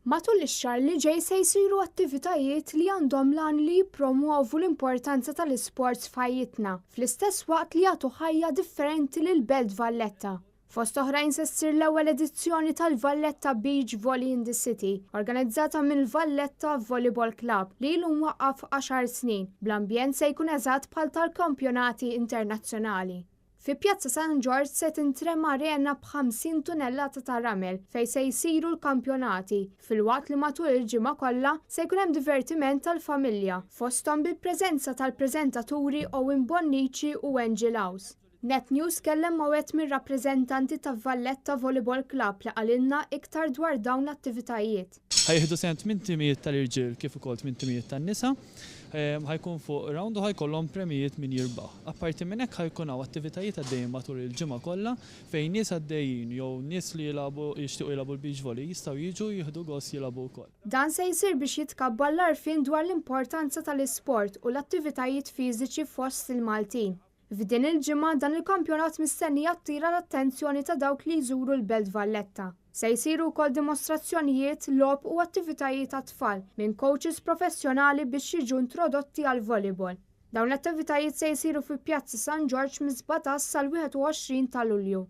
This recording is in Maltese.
Matul ix-xahar li ġej se jsiru attivitajiet li għandhom lan li jippromuovu l-importanza tal-isports f'ħajjitna, fl-istess waqt li jagħtu ħajja differenti lil belt Valletta. Fost oħrajn se ssir l-ewwel edizzjoni tal-Valletta Beach Volley in the City, organizzata mill-Valletta Volleyball Club li ilu mwaqqaf 10 snin, bl-ambjent se jkun eżatt bħal tal-kampjonati internazzjonali. Fi Pjazza San George se tintrema arena b'50 tunnellata ta' ramel fejn se jsiru l-kampjonati, filwaqt li matul il-ġimgħa kollha se jkun hemm divertiment tal-familja, fosthom bil-preżenza tal-preżentaturi Owen Bonnici u Angel House. Net News kellem mawet mir-rappreżentanti ta' Valletta Volleyball Club li qalilna iktar dwar dawn l-attivitajiet. Ħajħdu sent minn timijiet tal-irġiel kif ukoll minn timijiet tan-nisa, ħajkun fuq round u ħajkollhom premijiet min jirbaħ. Apparti minn hekk ħajkun hawn attivitajiet għaddejjin matul il-ġimgħa kollha fejn nies għaddejjin jew nies li jixtiequ jilagħbu l-beach volley jistgħu jiġu jieħdu gost jilagħbu wkoll. Dan se jsir biex jitkabbar l-għarfien dwar l-importanza tal-isport u l-attivitajiet fiżiċi fost il-Maltin. F'din il-ġimgħa dan il-kampjonat mistenni jattira l-attenzjoni ta' dawk li jżuru l-Belt Valletta. Se jsiru wkoll dimostrazzjonijiet, logħob u attivitajiet għat-tfal minn coaches professjonali biex jiġu introdotti għal volleyball. Dawn l-attivitajiet se jsiru fi Pjazza San George mis-17 sal-21 ta' Lulju.